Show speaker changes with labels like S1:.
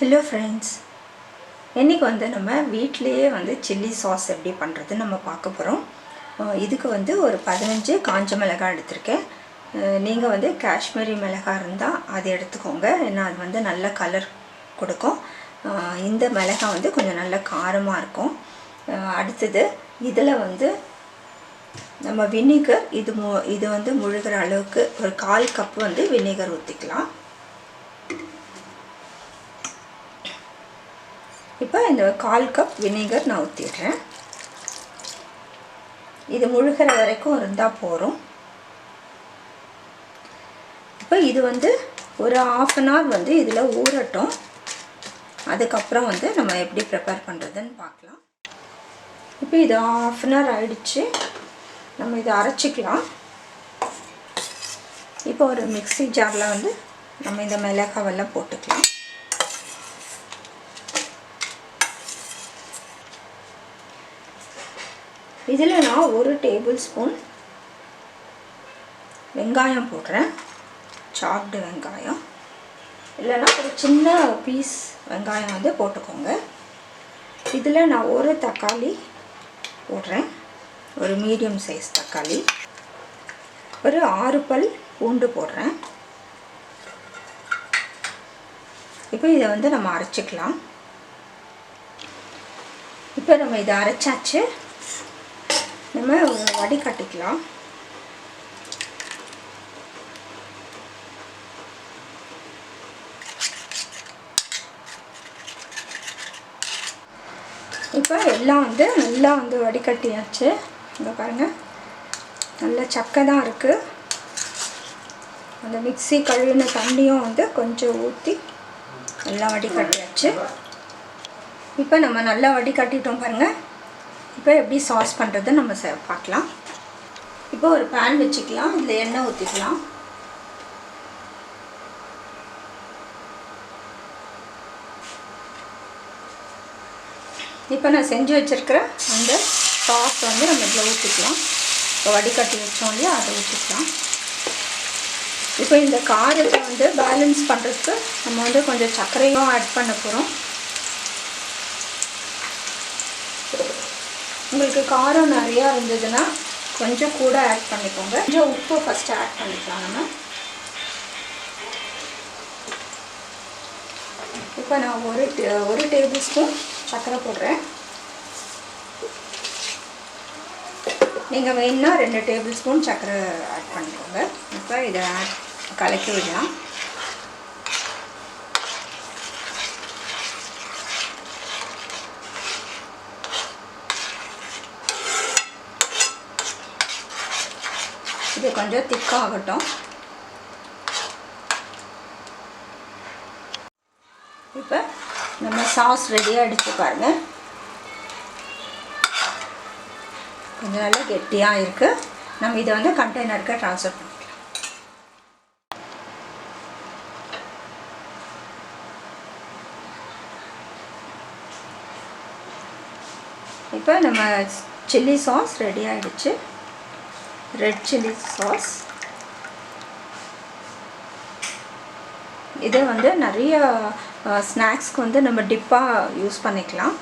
S1: Hello friends. இன்னைக்கு நம்ம வீட்லயே chilli sauce எப்படி பண்றது நம்ம பார்க்க போறோம். இதுக்கு ஒரு 15 காஞ்ச மிளகாய் எடுத்துர்க்கேன். நீங்க காஷ்மீரி மிளகாய் இருந்தா அதை எடுத்துக்கோங்க. ஏன்னா அது நல்ல கலர் கொடுக்கும். இந்த மிளகாய் கொஞ்சம் நல்ல காரமா இருக்கும். அடுத்து இதல நம்ம வினிகர் இது முழுகிற அளவுக்கு ஒரு 1/4 கப் வினிகர் ஊத்திக்கலாம். இப்போ இந்த 1/4 கப் வினிகர் நான் ஊத்திடுறேன். இது முழுகிற வரைக்கும் இருந்தா போறோம். இப்போ இது ஒரு 1/2 an hour இதுல ஊறட்டும். அதுக்கு அப்புறம் நம்ம எப்படி prepare பண்றதுன்னு பார்க்கலாம். இப்போ இது 1/2 an hour ஆயிடுச்சு. நம்ம இத அரைச்சுக்கலாம். இப்போ ஒரு மிக்ஸி ஜார்ல நம்ம இந்த மிளகாய் எல்லாம் போட்டுக்கலாம். இதில நான் 1 டேபிள்ஸ்பூன் வெங்காயம் போடுறேன். சாப்டு வெங்காயம் இல்லனா ஒரு சின்ன பீஸ் வெங்காயம் போட்டுக்கோங்க. இதில நான் ஒரு தக்காளி போடுறேன். ஒரு மீடியம் சைஸ் தக்காளி. ஒரு 6 பல் பூண்டு போடுறேன். இப்போ இத நம்ம அரைச்சுக்கலாம். இப்போ நம்ம இத அரைச்சாச்சு. நம்ம வடிகட்டிக்கலாம். இப்போ எல்லாம் நல்லா வடிகட்டியாச்சு. இங்க பாருங்க. நல்ல சக்கை தான் இருக்கு. அந்த மிக்ஸி கழுவின தண்ணியும் கொஞ்சம் ஊத்தி நல்லா வடிகட்டியாச்சு. இப்போ நம்ம நல்லா வடிகட்டிட்டோம் பாருங்க. இப்போ எப்படி சாஸ் பண்றது நம்ம பார்க்கலாம். இப்போ ஒரு pan வெச்சுக்கலாம். இதுல எண்ணெய் ஊத்திக்கலாம். இப்போ நான் செஞ்சு வச்சிருக்கிற அந்த சாஸ் நம்ம இதுல ஊத்திக்கலாம். இப்போ வடிகட்டி வச்சோம் இல்லையா அதை ஊத்திக்கலாம். இப்போ இந்த காரத்தை பேலன்ஸ் பண்றதுக்கு நம்ம கொஞ்சம் சர்க்கரையும் ஆட் பண்ண போறோம். உங்களுக்கு காரம் நிறைய இருந்ததுன்னா கொஞ்சம் கூட ஆட் பண்ணிக்கோங்க. கொஞ்சம் உப்பு ஃபர்ஸ்ட் ஆட் பண்ணிக்கலாம் நம்ம. இப்போ நான் ஒரு டேபிள்ஸ்பூன் சர்க்கரை போடுறேன். நீங்க வேணும்னா 2 டேபிள்ஸ்பூன் சர்க்கரை ஆட் பண்ணிக்கோங்க. இப்போ இத கலக்கி விடலாம். இது கொஞ்சம் திக்கா ஆகட்டும். இப்போ நம்ம சாஸ் ரெடி ஆயிடுச்சு பாருங்க. கொஞ்சம் நல்லா கெட்டியா இருக்கு. நம்ம இத கண்டெய்னருக்கு ட்ரான்ஸ்ஃபர் பண்ணிக்கலாம். இப்போ நம்ம chilli sauce ரெடி ஆயிடுச்சு. Red chilli sauce. இது நிறைய ஸ்நாக்ஸ்க்கு நம்ம டிப்பா யூஸ் பண்ணிக்கலாம்.